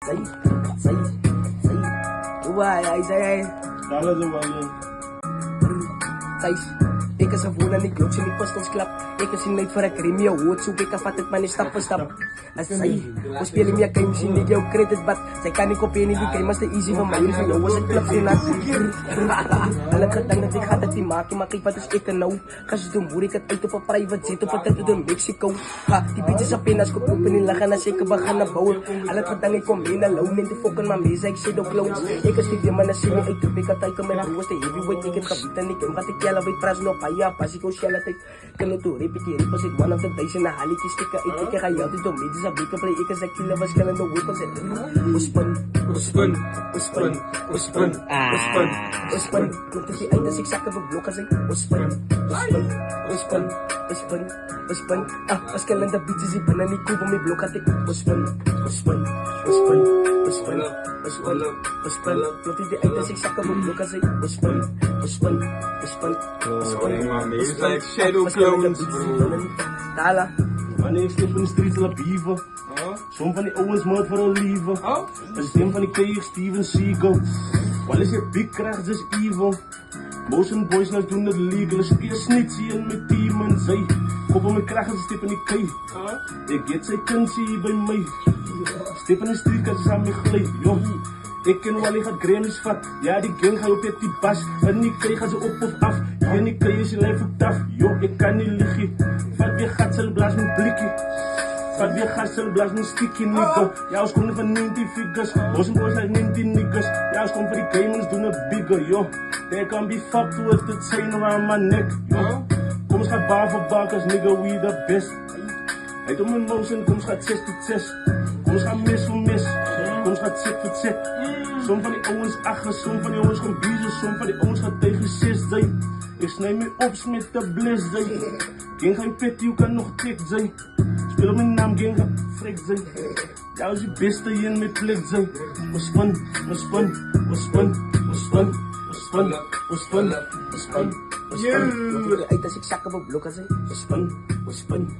सही Why I say Dala de Wallen. Thijs, ik is een voel en ik kloot in die pistolsklap. Ik is niet voor een cream, hoort zoek ik vat het maar niet stap voor stap. Als zij, we spelen meer games in die jouw credit bad. Zij kan niet kopieën in die game als de easy van mij. Van jou was het klap in haar. Alle gedacht dat ik ga dat die maken, maar kijk wat is ik er nou. Ga ze doen, boer ik het uit op een private jet op het uit in Mexico. Ha, die bitches op in als geproepen in lachen als ik we gaan bouwen. Alle gedacht ik kom in alone in de fokken, maar mee zei ik zit op clowns. Ik is die man als je me uit de pik had ik met broers de heavyweight. Ik heb gebied en ik heb wat ik jelle weet pras nog ja, pas ik ook shell ik kan het door repeteren pas ik one of the days in a hallie stikken ik ga jou dit om dit is a big play ik is a killer was killing the weapons and uspun komt is die uit als ik zakken op blok als ik uspun was killing the bitches die binnen die koop om die blok had ik uspun komt is die uit als ik zakken op blok als ik uspun It's like shadow clones, bro. Tala. Wanneer ik stip in de streets la bieven. Som van die ouwens moord voor een lieven. Een stem van die tegen Steven Seagal. Wat is je big kracht, is evil. Motion boys nou doen het legal. Speel snitsie in mijn team en zij. Koppel mijn kracht en stip in die kei. Ik get zij kunsie bij mij. Stip in de street kan ze aan mij glijden, joh. Ik ken Wally gaat Grammys vat. Ja, die gang gaat op je die bas. En die kei gaan ze op of af. En die kei is je lijf ook taf. Yo, ik kan niet liegen. Vat weer gat, zal blaas mijn blikkie. Vat weer gat, zal blaas mijn sticky nigga. Ja, ons komen van 90 figures. Ons boys like 90 niggas. Ja, ons komen van die gamers doen het bigger, yo. They can be fucked with the chain around my neck, yo. Kom eens gaat bar voor bakers, nigga, we the best. Hij doet mijn motion, kom eens gaat 6 tot 6. Kom eens gaat mis voor mis. Kom eens gaat set voor set. Som van die ouwens achter, som van die ouwens gaan biezen, som van die ouwens gaan tegen 6, zay. Ik snij me op, met de bliss, zay. Geen geen pet, je kan nog tik, zay. Speel op mijn naam, geen geen frik, zay. Jou is je beste in mijn plek, zay. We spun. Uit als ik zakken op blok, zay. We spun.